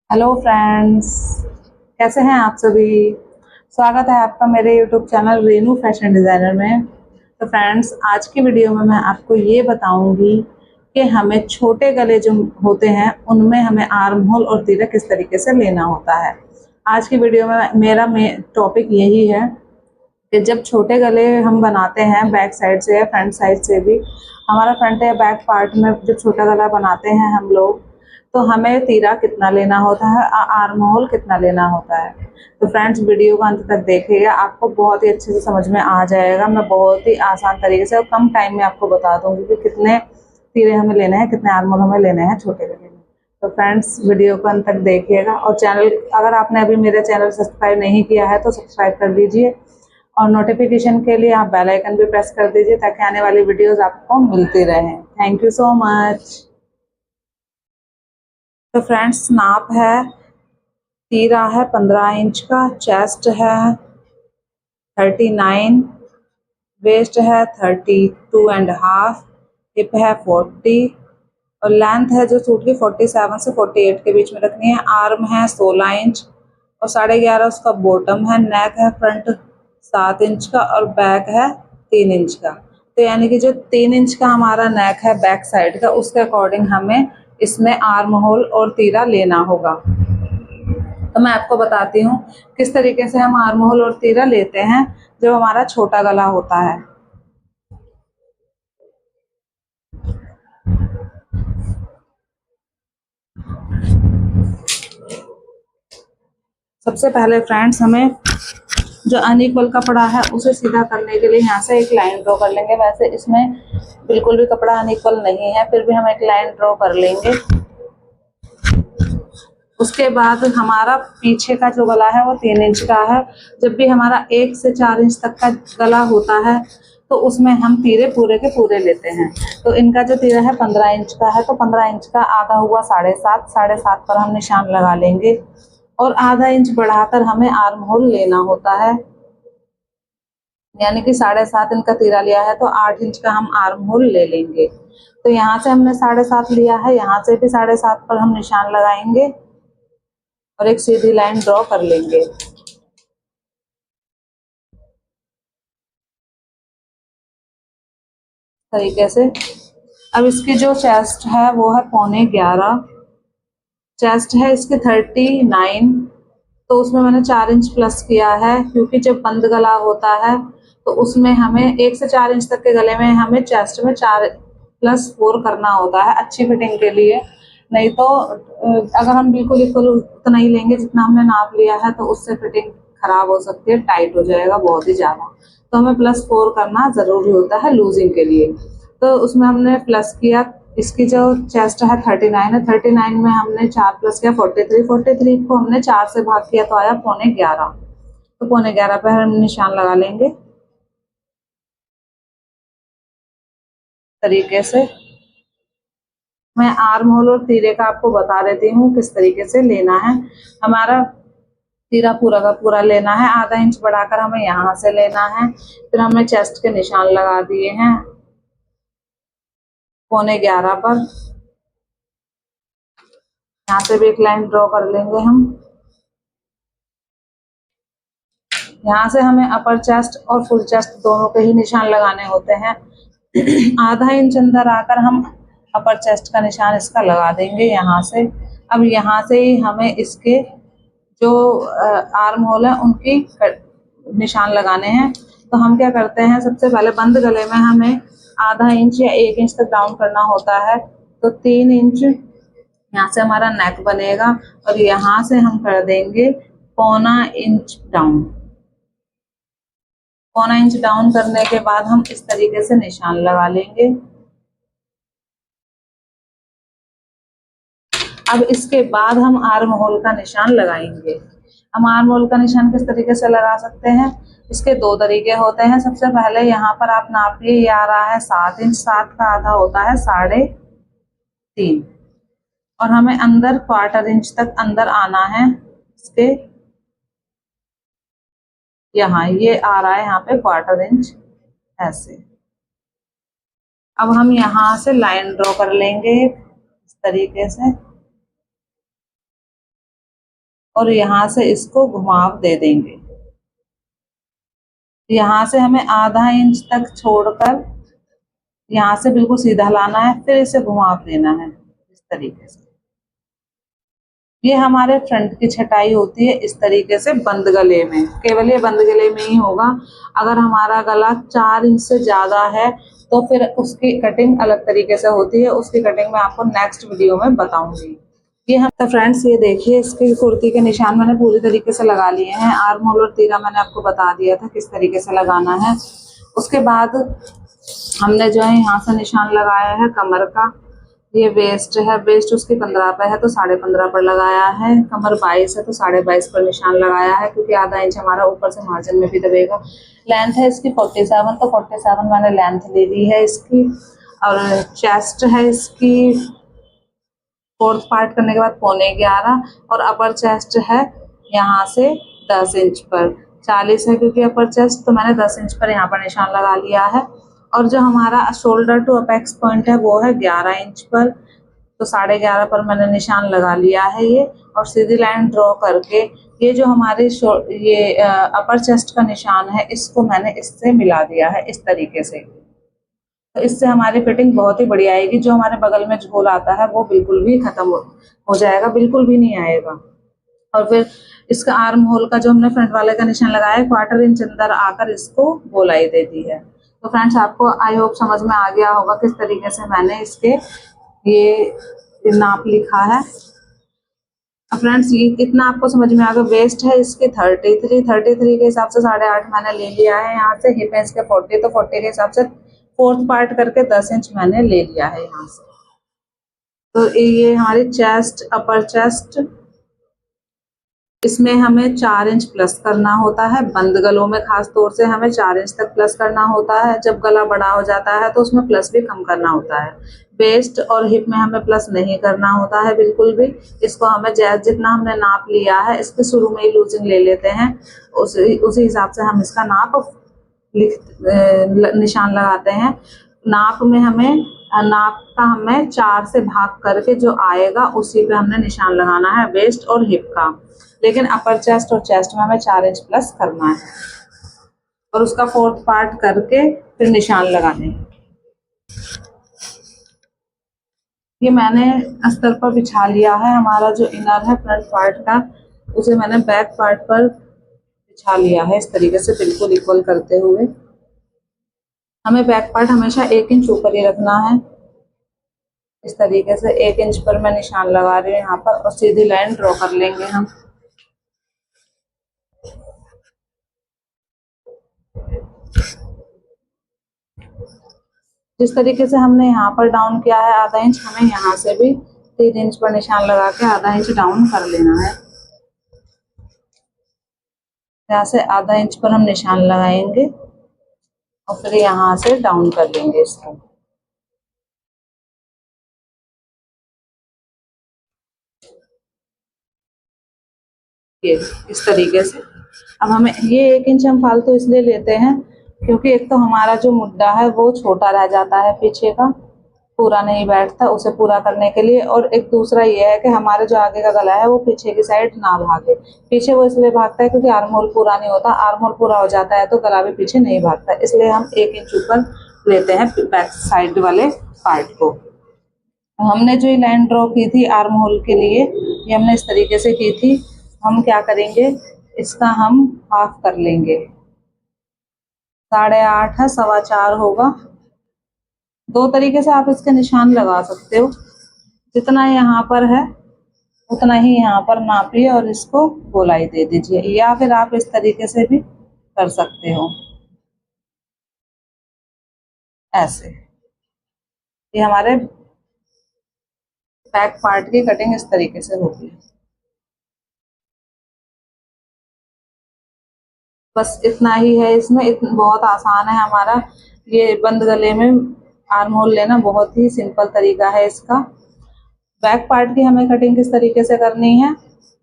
Hello friends, कैसे हैं आप सभी। स्वागत है आपका मेरे YouTube channel Renu fashion designer में। तो फ्रेंड्स, आज की वीडियो में मैं आपको ये बताऊंगी कि हमें छोटे गले जो होते हैं उनमें हमें आर्म होल और तीरा किस तरीके से लेना होता है। आज की वीडियो में मेरा टॉपिक यही है कि जब छोटे गले हम बनाते हैं बैक साइड से या फ्रंट साइड से भी, हमारा फ्रंट या बैक पार्ट में जब छोटा गला बनाते हैं हम लोग, तो हमें तीरा कितना लेना होता है, आर्म होल कितना लेना होता है। तो फ्रेंड्स, वीडियो को अंत तक देखिएगा, आपको बहुत ही अच्छे से समझ में आ जाएगा। मैं बहुत ही आसान तरीके से और कम टाइम में आपको बता दूंगी कि कितने तीरे हमें लेने हैं, कितने आर्म होल हमें लेने हैं छोटे गले में। तो फ्रेंड्स, वीडियो को अंत तक देखिएगा और चैनल, अगर आपने अभी मेरा चैनल सब्सक्राइब नहीं किया है तो सब्सक्राइब कर लीजिए और नोटिफिकेशन के लिए आप बेल आइकन भी प्रेस कर दीजिए ताकि आने वाली वीडियोस आपको मिलती रहें। Thank you so much. तो फ्रेंड्स, नाप है, तीरा है 15 इंच का, चेस्ट है 39, वेस्ट है 32.5, हिप है 40 और लेंथ है जो सूट की 47 से 48 के बीच में रखनी है। आर्म है 16 इंच और 11.5 उसका बॉटम है। नेक है फ्रंट 7 इंच का और बैक है 3 इंच का। तो यानी कि जो 3 इंच का हमारा नेक है बैक साइड का, उसके अकॉर्डिंग हमें इसमें आर्म होल और तीरा लेना होगा। तो मैं आपको बताती हूँ किस तरीके से हम आर्म होल और तीरा लेते हैं जब हमारा छोटा गला होता है। सबसे पहले फ्रेंड्स, हमें जो अनइक्वल कपड़ा है उसे सीधा करने के लिए यहाँ से एक लाइन ड्रॉ कर लेंगे। वैसे इसमें बिल्कुल भी कपड़ा अनइक्वल नहीं है, फिर भी हम एक लाइन ड्रॉ कर लेंगे। उसके बाद हमारा पीछे का जो गला है वो 3 इंच का है। जब भी हमारा 1 से 4 इंच तक का गला होता है तो उसमें हम तीरे पूरे के पूरे लेते हैं। तो इनका जो तीरा है 15 इंच का है, तो 15 इंच का आधा हुआ 7.5, 7.5 पर हम निशान लगा लेंगे और आधा इंच बढ़ाकर हमें आर्म होल लेना होता है। यानी कि 7.5 इनका तीरा लिया है तो 8 इंच का हम आर्म होल ले लेंगे। तो यहाँ से हमने 7.5 लिया है, यहाँ से भी 7.5 पर हम निशान लगाएंगे और एक सीधी लाइन ड्रॉ कर लेंगे तरीके से। अब इसकी जो चेस्ट है वो है 11.25, चेस्ट है इसकी 39। तो उसमें मैंने 4 इंच प्लस किया है क्योंकि जब बंद गला होता है तो उसमें हमें 1 से 4 इंच तक के गले में हमें चेस्ट में 4+4 करना होता है अच्छी फिटिंग के लिए। नहीं तो अगर हम बिल्कुल इक्वल उतना ही लेंगे जितना हमने नाप लिया है तो उससे फिटिंग खराब हो सकती है, टाइट हो जाएगा बहुत ही ज़्यादा। तो हमें +4 करना ज़रूरी होता है लूजिंग के लिए। तो उसमें हमने प्लस किया। इसकी जो चेस्ट है 39 है, 39 में हमने 4 प्लस किया 43, 43 को हमने 4 से भाग किया तो आया 11.25। तो 11.25 पे हम निशान लगा लेंगे तरीके से। मैं आर्म होल और तीरे का आपको बता देती हूँ किस तरीके से लेना है। हमारा तीरा पूरा का पूरा लेना है, आधा इंच बढ़ाकर हमें यहाँ से लेना है। फिर हमने चेस्ट के निशान लगा दिए हैं 11.25 पर। यहाँ से भी एक लाइन ड्रॉ कर लेंगे हम। यहाँ से हमें अपर चेस्ट और फुल चेस्ट दोनों के ही निशान लगाने होते हैं। आधा इंच अंदर आकर हम अपर चेस्ट का निशान इसका लगा देंगे यहाँ से। अब यहाँ से ही हमें इसके जो आर्म होल है उनकी निशान लगाने हैं। तो हम क्या करते हैं, सबसे पहले बंद गले में हमें आधा इंच या 1 इंच तक डाउन करना होता है। तो 3 इंच यहाँ से हमारा नेक बनेगा और यहाँ से हम कर देंगे 0.25 इंच डाउन। 0.25 इंच डाउन करने के बाद हम इस तरीके से निशान लगा लेंगे। अब इसके बाद हम आर्म होल का निशान लगाएंगे। हम आर्म होल का निशान किस तरीके से लगा सकते हैं, इसके 2 तरीके होते हैं। सबसे पहले यहाँ पर आप नापिए, ये आ रहा है 7 इंच, 7 का आधा होता है 3.5 और हमें अंदर 1/4 इंच तक अंदर आना है। इसके यहाँ ये आ रहा है, यहाँ पे 1/4 इंच ऐसे। अब हम यहाँ से लाइन ड्रॉ कर लेंगे इस तरीके से। और यहाँ से इसको घुमाव दे देंगे। यहाँ से हमें आधा इंच तक छोड़कर यहाँ से बिल्कुल सीधा लाना है, फिर इसे घुमाव देना है इस तरीके से। ये हमारे फ्रंट की छटाई होती है इस तरीके से बंद गले में, केवल ये बंद गले में ही होगा। अगर हमारा गला 4 इंच से ज्यादा है तो फिर उसकी कटिंग अलग तरीके से होती है, उसकी कटिंग मैं आपको नेक्स्ट वीडियो में बताऊंगी। ये हम तो फ्रेंड्स ये देखिए, इसकी कुर्ती के निशान मैंने पूरी तरीके से लगा लिए हैं। आर्म होल और तीरा मैंने आपको बता दिया था किस तरीके से लगाना है। उसके बाद हमने जो है यहाँ से निशान लगाया है कमर का। ये वेस्ट है, वेस्ट उसकी 15 पे है तो 15.5 पर लगाया है। कमर 22 है तो 22.5 पर निशान लगाया है, क्योंकि आधा इंच हमारा ऊपर से मार्जिन में भी दबेगा। लेंथ है इसकी 47, तो 47 मैंने लेंथ ले ली है इसकी। और चेस्ट है इसकी 4th पार्ट करने के बाद 11.25, और अपर चेस्ट है यहाँ से 10 इंच पर। 40 है क्योंकि अपर चेस्ट, तो मैंने 10 इंच पर यहाँ पर निशान लगा लिया है। और जो हमारा शोल्डर टू अपेक्स पॉइंट है वो है 11 इंच पर, तो 11.5 पर मैंने निशान लगा लिया है ये। और सीधी लाइन ड्रॉ करके ये जो हमारे ये अपर चेस्ट का निशान है, इसको मैंने इससे मिला दिया है इस तरीके से। तो इससे हमारी फिटिंग बहुत ही बढ़िया आएगी। जो हमारे बगल में झोल आता है वो बिल्कुल भी खत्म हो जाएगा, बिल्कुल भी नहीं आएगा। और फिर इसका आर्म होल का जो हमने फ्रंट वाले का निशान लगाया है, 1/4 इंच अंदर आकर इसको गोलाई दे दी है। तो फ्रेंड्स आपको आई होप समझ में आ गया होगा किस तरीके से मैंने इसके ये नाप लिखा है। फ्रेंड्स ये इतना आपको समझ में आ गया। वेस्ट है इसके 33 के हिसाब से 8.5 मैंने ले लिया है। यहाँ से हिप है इसके 40, तो 40 के हिसाब से 4th पार्ट करके 10 इंच मैंने ले लिया है यहाँ से। तो ये हमारी चेस्ट, अपर चेस्ट, इसमें हमें 4 इंच प्लस करना होता है। बंद गलों में खास तौर से हमें 4 इंच तक प्लस करना होता है। जब गला बड़ा हो जाता है तो उसमें प्लस भी कम करना होता है। वेस्ट और हिप में हमें प्लस नहीं करना होता है बिल्कुल भी। इसको हमें जितना हमने नाप लिया है, इसके शुरू में ही लूजिंग ले लेते हैं, उसी हिसाब से हम इसका नाप निशान लगाते हैं। नाप का हमें 4 से भाग करके जो आएगा उसी पे हमने निशान लगाना है, वेस्ट और हिप का। लेकिन अपर चेस्ट और चेस्ट में हमें 4 इंच प्लस करना है, और उसका 4th पार्ट करके फिर निशान लगाने। ये मैंने अस्तर पर बिछा लिया है। हमारा जो इनर है फ्रंट पार्ट का, उसे मैंने बैक पार्ट पर बिछा लिया है इस तरीके से, बिल्कुल इक्वल करते हुए। हमें बैक पार्ट हमेशा 1 इंच ऊपर ही रखना है इस तरीके से। 1 इंच पर मैं निशान लगा रही हूँ यहाँ पर, और सीधी लाइन ड्रॉ कर लेंगे हम। जिस तरीके से हमने यहाँ पर डाउन किया है आधा इंच, हमें यहाँ से भी 3 इंच पर निशान लगा के आधा इंच डाउन कर लेना है। यहाँ से आधा इंच पर हम निशान लगाएंगे और फिर यहाँ से डाउन कर लेंगे इसको। ये इस तरीके से। अब हमें ये 1 इंच हम फालतू इसलिए लेते हैं क्योंकि एक तो हमारा जो मुड्डा है वो छोटा रह जाता है, पीछे का पूरा नहीं बैठता, उसे पूरा करने के लिए। और एक दूसरा ये है कि हमारे जो आगे का गला है वो पीछे की साइड ना भागे। पीछे वो इसलिए भागता है क्योंकि आर्म होल पूरा नहीं होता। आर्म होल पूरा हो जाता है तो गला भी पीछे नहीं भागता, इसलिए हम 1 इंच ऊपर लेते हैं बैक साइड वाले पार्ट को। हमने जो ये लाइन ड्रॉ की थी आर्म होल के लिए, ये हमने इस तरीके से की थी। हम क्या करेंगे, इसका हम हाफ कर लेंगे। 8.5 है, 4.25 होगा। 2 तरीके से आप इसके निशान लगा सकते हो। जितना यहाँ पर है उतना ही यहाँ पर नापिए और इसको गोलाई दे दीजिए, या फिर आप इस तरीके से भी कर सकते हो ऐसे। ये हमारे बैक पार्ट की कटिंग इस तरीके से होगी। बस इतना ही है इसमें, बहुत आसान है हमारा ये बंद गले में आर्म होल लेना, बहुत ही सिंपल तरीका है इसका। बैक पार्ट की हमें कटिंग किस तरीके से करनी है,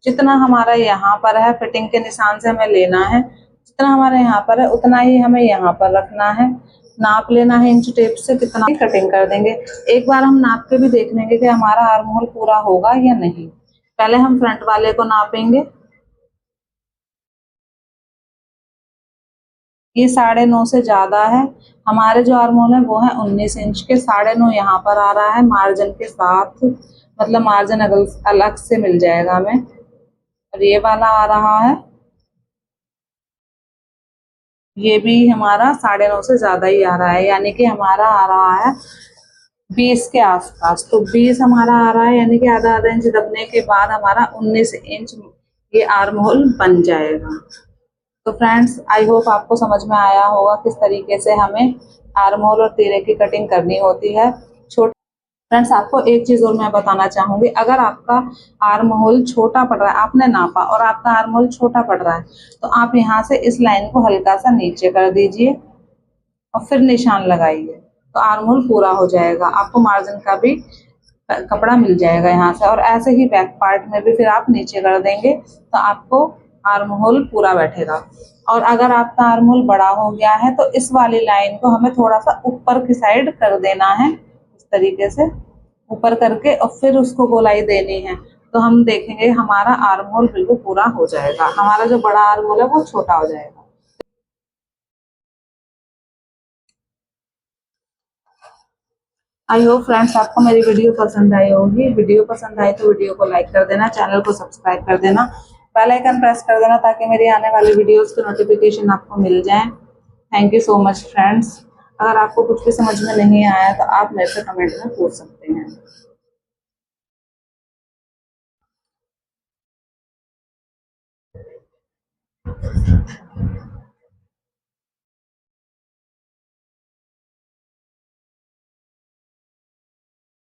जितना हमारा यहाँ पर है फिटिंग के निशान से हमें लेना है, जितना हमारे यहाँ पर है उतना ही हमें यहाँ पर रखना है। नाप लेना है इंच टेप से, कितना कटिंग कर देंगे। एक बार हम नाप के भी देख लेंगे कि हमारा आर्म होल पूरा होगा या नहीं। पहले हम फ्रंट वाले को नापेंगे, ये 9.5 से ज़्यादा है। हमारे जो आर्म होल है वो है 19 इंच के। 9.5 यहाँ पर आ रहा है मार्जिन के साथ, मतलब मार्जिन अलग से मिल जाएगा हमें। और ये वाला आ रहा है, ये भी हमारा 9.5 से ज़्यादा ही आ रहा है, यानी कि हमारा आ रहा है 20 के आसपास। तो 20 हमारा आ रहा है, यानी कि आधा आधा इंच दबने के बाद हमारा 19 इंच ये आर्म होल बन जाएगा। तो फ्रेंड्स, आई होप आपको समझ में आया होगा किस तरीके से हमें आर्म होल और तीरे की कटिंग करनी होती है। छोटे फ्रेंड्स, आपको एक चीज और मैं बताना चाहूंगी, अगर आपका आर्म होल छोटा पड़ रहा है, आपने नापा और आपका आर्म होल छोटा पड़ रहा है, तो आप यहाँ से इस लाइन को हल्का सा नीचे कर दीजिए और फिर निशान लगाइए, तो आर्म होल पूरा हो जाएगा। आपको मार्जिन का भी कपड़ा मिल जाएगा यहाँ से। और ऐसे ही बैक पार्ट में भी फिर आप नीचे कर देंगे तो आपको आर्म होल पूरा बैठेगा। और अगर आपका आर्म होल बड़ा हो गया है तो इस वाली लाइन को हमें थोड़ा सा ऊपर की साइड कर देना है, इस तरीके से ऊपर करके, और फिर उसको गोलाई देनी है। तो हम देखेंगे हमारा आर्म होल बिल्कुल पूरा हो जाएगा, हमारा जो बड़ा आर्म होल है वो छोटा हो जाएगा। आई होप फ्रेंड्स आपको मेरी वीडियो पसंद आई होगी। वीडियो पसंद आई तो वीडियो को लाइक कर देना, चैनल को सब्सक्राइब कर देना, बेल आइकन प्रेस कर देना ताकि मेरी आने वाली वीडियोस की नोटिफिकेशन आपको मिल जाए। Thank you so much friends. अगर आपको कुछ भी समझ में नहीं आया तो आप मेरे से कमेंट में पूछ सकते हैं।